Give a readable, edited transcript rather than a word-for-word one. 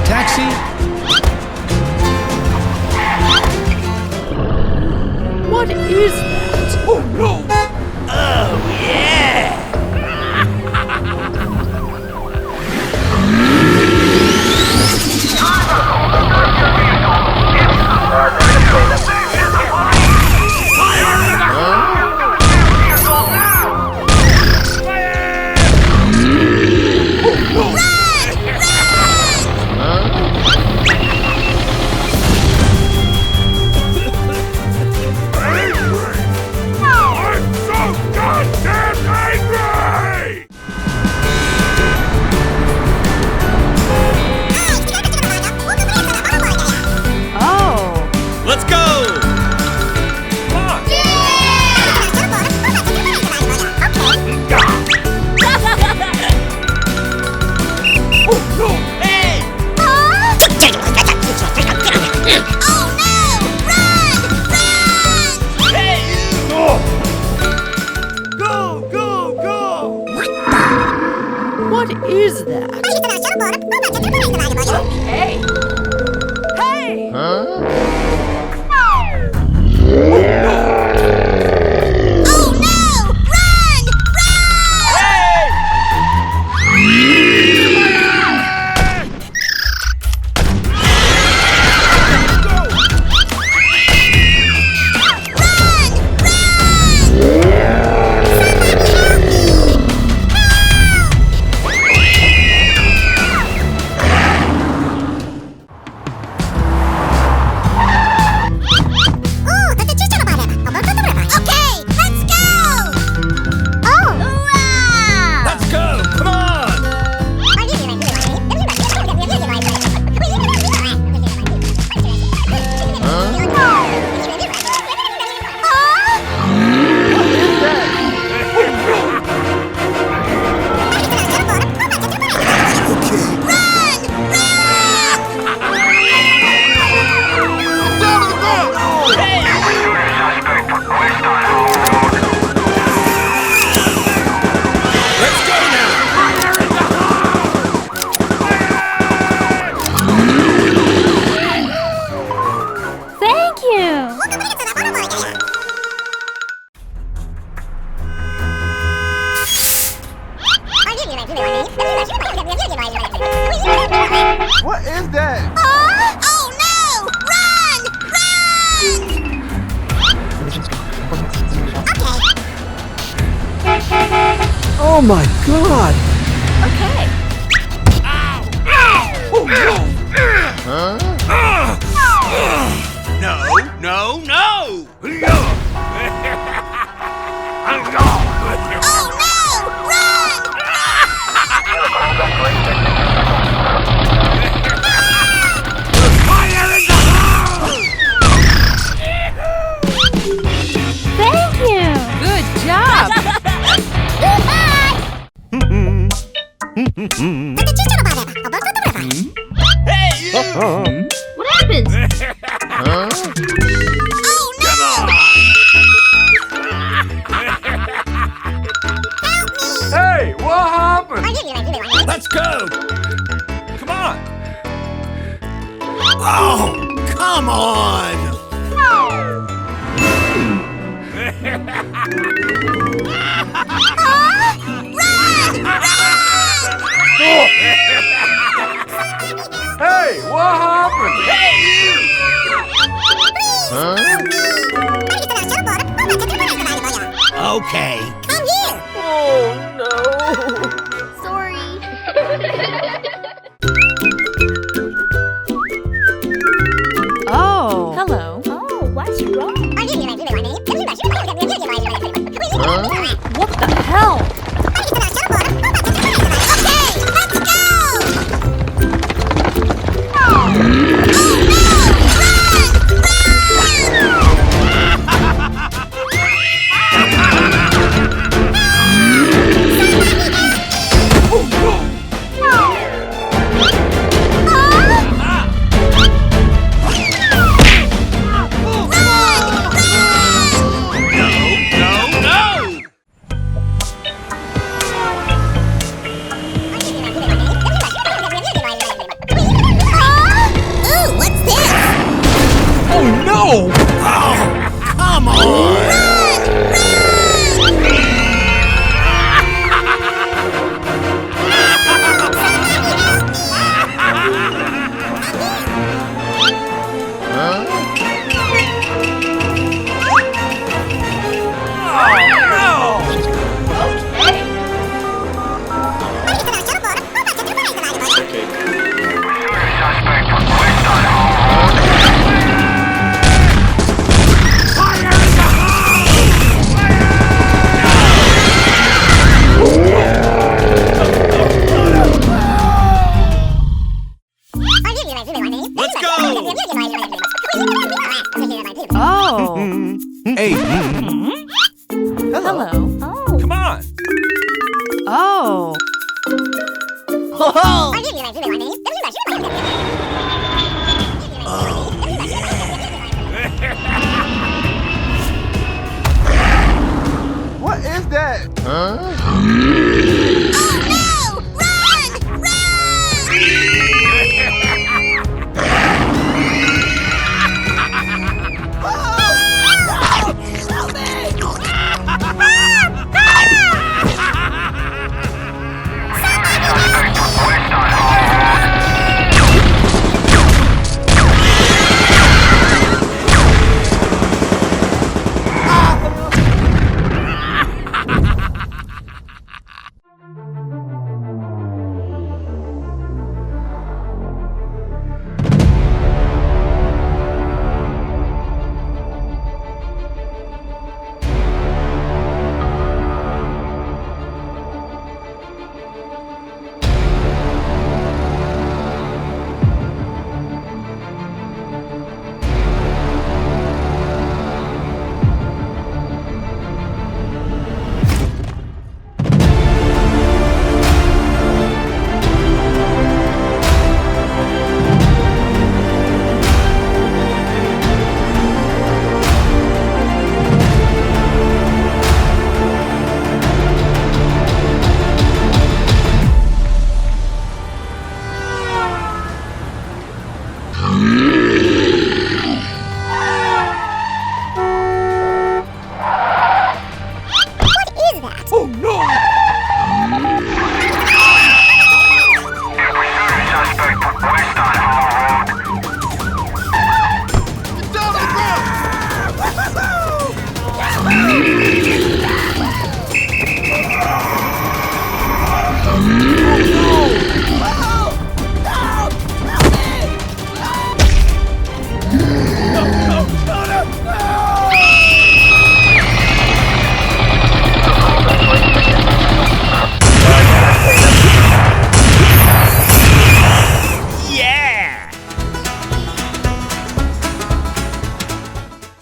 Taxi. What is that? Oh no! Oh yeah! Let's go! Come on! Oh no! Hey! Oh no! Run! Run! Hey you! Go! Go! Go! What is that? Okay. Hey! Oh no! Run! Run! Okay, let's go! Oh! Wow! Let's go! Come on! Let's go now! Thank you! What is that? Oh no! Run! Run! Okay. Oh my god! Okay. Oh no! No! No! No! Oh no! Run! Thank you! Good job! Hey you! What happened? Oh no! Hey, what happened? Let's go! Come on! Oh, come on! Hey, what happened? Hey you! Okay. Come here! Oh no! Sorry. Oh! Hello. Oh, what's wrong? What the hell? Okay, let's go! Oh no! Run! Run! What is that?